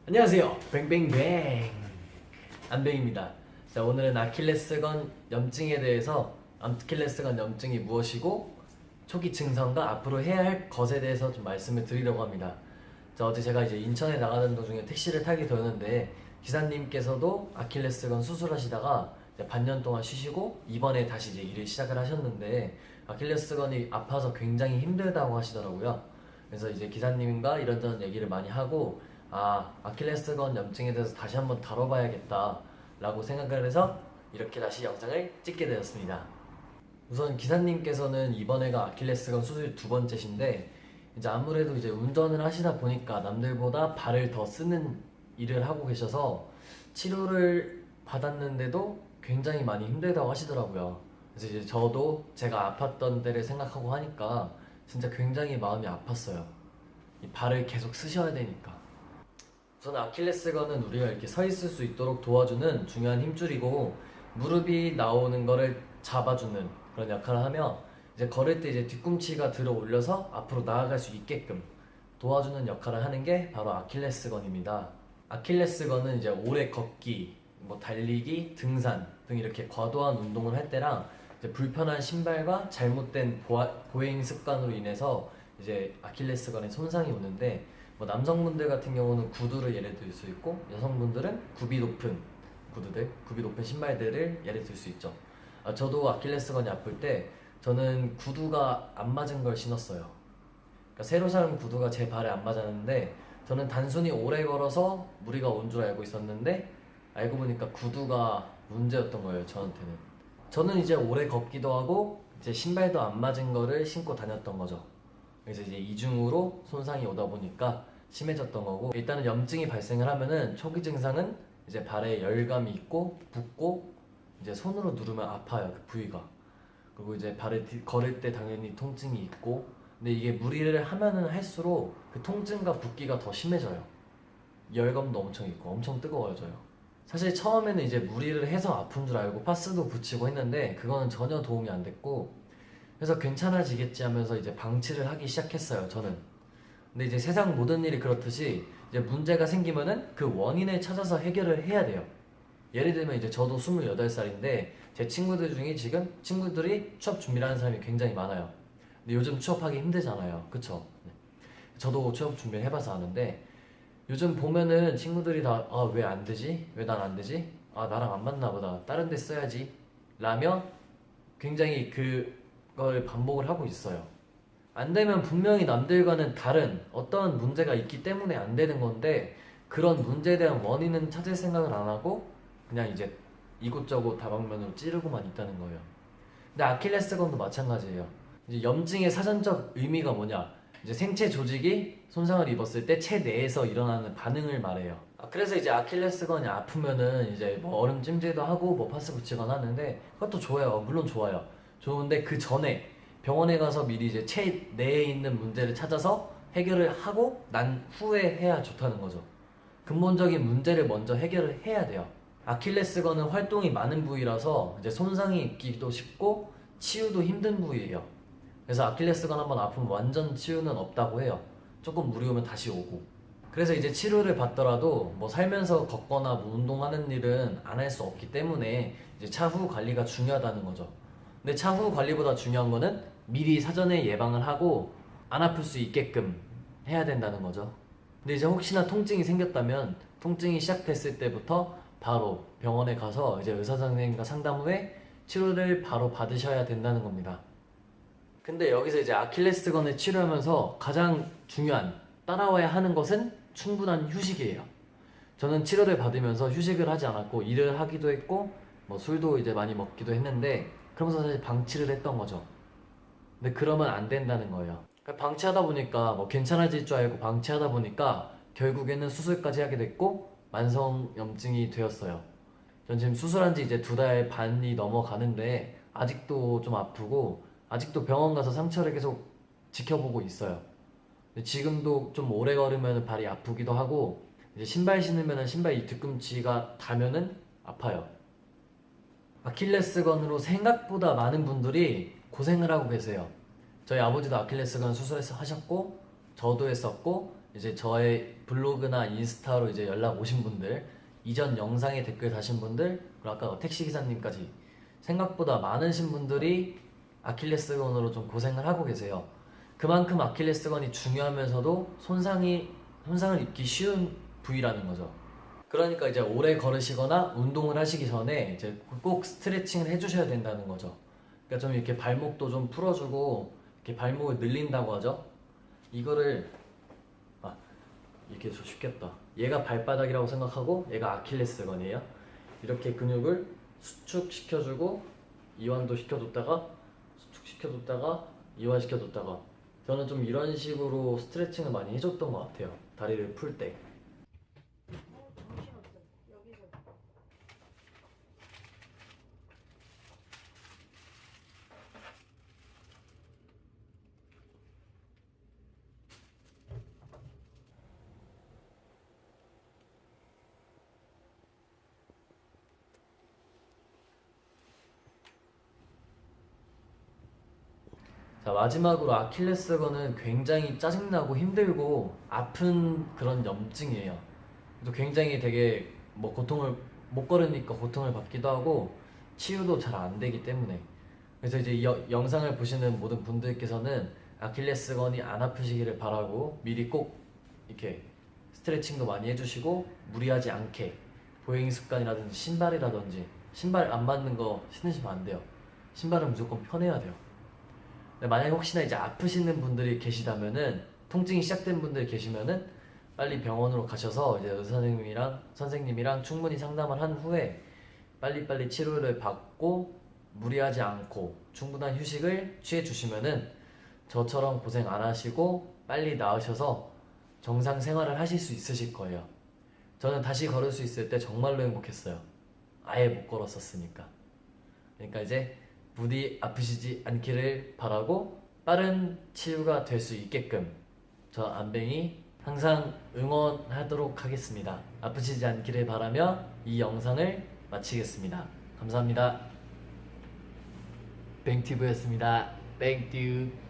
안녕하세요. 뱅뱅뱅 안뱅입니다. 자, 오늘은 아킬레스건 염증에 대해서 아킬레스건 염증이 무엇이고 초기 증상과 앞으로 해야 할 것에 대해서 좀 말씀을 드리려고 합니다. 자, 어제 제가 이제 인천에 나가는 도중에 택시를 타게 되었는데 기사님께서도 아킬레스건 수술하시다가 이제 반년 동안 쉬시고 이번에 다시 이제 일을 시작을 하셨는데 아킬레스건이 아파서 굉장히 힘들다고 하시더라고요. 그래서 이제 기사님과 이런저런 얘기를 많이 하고 아킬레스건 염증에 대해서 다시 한번 다뤄봐야겠다 라고 생각을 해서 이렇게 다시 영상을 찍게 되었습니다. 우선 기사님께서는 이번에가 아킬레스건 수술 두 번째신데 이제 아무래도 이제 운전을 하시다 보니까 남들보다 발을 더 쓰는 일을 하고 계셔서 치료를 받았는데도 굉장히 많이 힘들다고 하시더라고요. 그래서 이제 저도 제가 아팠던 때를 생각하고 하니까 진짜 굉장히 마음이 아팠어요. 이 발을 계속 쓰셔야 되니까. 우선 아킬레스건은 우리가 이렇게 서 있을 수 있도록 도와주는 중요한 힘줄이고 무릎이 나오는 거를 잡아주는 그런 역할을 하며 이제 걸을 때 이제 뒤꿈치가 들어 올려서 앞으로 나아갈 수 있게끔 도와주는 역할을 하는 게 바로 아킬레스건입니다. 아킬레스건은 이제 오래 걷기, 뭐 달리기, 등산 등 이렇게 과도한 운동을 할 때랑 이제 불편한 신발과 잘못된 보행 습관으로 인해서 이제 아킬레스건에 손상이 오는데 뭐 남성분들 같은 경우는 구두를 예를 들 수 있고 여성분들은 굽이 높은 구두들, 굽이 높은 신발들을 예를 들 수 있죠. 저도 아킬레스건이 아플 때 저는 구두가 안 맞은 걸 신었어요. 그러니까 새로 산 구두가 제 발에 안 맞았는데 저는 단순히 오래 걸어서 무리가 온 줄 알고 있었는데 알고 보니까 구두가 문제였던 거예요, 저한테는. 저는 이제 오래 걷기도 하고 이제 신발도 안 맞은 거를 신고 다녔던 거죠. 그래서 이제 이중으로 손상이 오다 보니까 심해졌던 거고, 일단은 염증이 발생을 하면은 초기 증상은 이제 발에 열감이 있고 붓고 이제 손으로 누르면 아파요, 그 부위가. 그리고 이제 발을 걸을 때 당연히 통증이 있고, 근데 이게 무리를 하면은 할수록 그 통증과 붓기가 더 심해져요. 열감도 엄청 있고 엄청 뜨거워져요. 사실 처음에는 이제 무리를 해서 아픈 줄 알고 파스도 붙이고 했는데 그거는 전혀 도움이 안 됐고, 그래서 괜찮아지겠지 하면서 이제 방치를 하기 시작했어요, 저는. 근데 이제 세상 모든 일이 그렇듯이 이제 문제가 생기면은 그 원인을 찾아서 해결을 해야 돼요. 예를 들면 이제 저도 28살인데 제 친구들 중에 지금 친구들이 취업 준비를 하는 사람이 굉장히 많아요. 근데 요즘 취업하기 힘들잖아요. 그쵸? 네. 저도 취업 준비를 해봐서 아는데 요즘 보면은 친구들이 다 왜 안 되지? 왜 난 안 되지? 나랑 안 맞나 보다. 다른 데 써야지. 라며 굉장히 그걸 반복을 하고 있어요. 안 되면 분명히 남들과는 다른 어떤 문제가 있기 때문에 안 되는 건데 그런 문제에 대한 원인은 찾을 생각을 안 하고 그냥 이제 이곳저곳 다방면으로 찌르고만 있다는 거예요. 근데 아킬레스건도 마찬가지예요. 이제 염증의 사전적 의미가 뭐냐? 이제 생체 조직이 손상을 입었을 때 체내에서 일어나는 반응을 말해요. 그래서 이제 아킬레스건이 아프면은 이제 뭐 얼음 찜질도 하고 뭐 파스 붙이거나 하는데 그것도 좋아요. 물론 좋아요. 좋은데 그 전에 병원에 가서 미리 이제 체내에 있는 문제를 찾아서 해결을 하고 난 후에 해야 좋다는 거죠. 근본적인 문제를 먼저 해결을 해야 돼요. 아킬레스건은 활동이 많은 부위라서 이제 손상이 입기도 쉽고 치유도 힘든 부위예요. 그래서 아킬레스건 한번 아프면 완전 치유는 없다고 해요. 조금 무리 오면 다시 오고. 그래서 이제 치료를 받더라도 뭐 살면서 걷거나 뭐 운동하는 일은 안 할 수 없기 때문에 이제 차후 관리가 중요하다는 거죠. 근데 차후 관리보다 중요한 거는 미리 사전에 예방을 하고 안 아플 수 있게끔 해야 된다는 거죠. 근데 이제 혹시나 통증이 생겼다면 통증이 시작됐을 때부터 바로 병원에 가서 이제 의사 선생님과 상담 후에 치료를 바로 받으셔야 된다는 겁니다. 근데 여기서 이제 아킬레스건을 치료하면서 가장 중요한 따라와야 하는 것은 충분한 휴식이에요. 저는 치료를 받으면서 휴식을 하지 않았고 일을 하기도 했고 뭐 술도 이제 많이 먹기도 했는데 그러면서 사실 방치를 했던 거죠. 근데 그러면 안 된다는 거예요. 그러니까 방치하다 보니까 뭐 괜찮아질 줄 알고 방치하다 보니까 결국에는 수술까지 하게 됐고 만성염증이 되었어요. 전 지금 수술한 지 이제 2달 반이 넘어가는데 아직도 좀 아프고 아직도 병원 가서 상처를 계속 지켜보고 있어요. 근데 지금도 좀 오래 걸으면 발이 아프기도 하고 이제 신발 신으면 신발 이 뒤꿈치가 닿으면은 아파요. 아킬레스건으로 생각보다 많은 분들이 고생을 하고 계세요. 저희 아버지도 아킬레스건 수술해서 하셨고 저도 했었고 이제 저의 블로그나 인스타로 이제 연락 오신 분들, 이전 영상에 댓글 다신 분들, 그리고 아까 택시 기사님까지 생각보다 많으신 분들이 아킬레스건으로 좀 고생을 하고 계세요. 그만큼 아킬레스건이 중요하면서도 손상을 입기 쉬운 부위라는 거죠. 그러니까 이제 오래 걸으시거나 운동을 하시기 전에 이제 꼭 스트레칭을 해주셔야 된다는 거죠. 그러니까 좀 이렇게 발목도 좀 풀어주고 이렇게 발목을 늘린다고 하죠. 이거를 이렇게 좀 쉽겠다. 얘가 발바닥이라고 생각하고 얘가 아킬레스건이에요. 이렇게 근육을 수축시켜주고 이완도 시켜줬다가 수축시켜줬다가 이완시켜줬다가 저는 좀 이런 식으로 스트레칭을 많이 해줬던 것 같아요. 다리를 풀 때. 자, 마지막으로 아킬레스건은 굉장히 짜증나고 힘들고 아픈 그런 염증이에요. 또 굉장히 되게 뭐 고통을 못 걸으니까 고통을 받기도 하고 치유도 잘 안 되기 때문에 그래서 이제 이 영상을 보시는 모든 분들께서는 아킬레스건이 안 아프시기를 바라고 미리 꼭 이렇게 스트레칭도 많이 해주시고 무리하지 않게 보행 습관이라든지 신발 안 맞는 거 신으시면 안 돼요. 신발은 무조건 편해야 돼요. 만약에 혹시나 이제 아프시는 분들이 계시다면은 통증이 시작된 분들이 계시면은 빨리 병원으로 가셔서 이제 의사 선생님이랑 충분히 상담을 한 후에 빨리빨리 치료를 받고 무리하지 않고 충분한 휴식을 취해 주시면은 저처럼 고생 안 하시고 빨리 나으셔서 정상 생활을 하실 수 있으실 거예요. 저는 다시 걸을 수 있을 때 정말로 행복했어요. 아예 못 걸었었으니까. 그러니까 이제 부디 아프시지 않기를 바라고 빠른 치유가 될 수 있게끔 저 안뱅이 항상 응원하도록 하겠습니다. 아프시지 않기를 바라며 이 영상을 마치겠습니다. 감사합니다. 뱅튜브였습니다. 땡큐.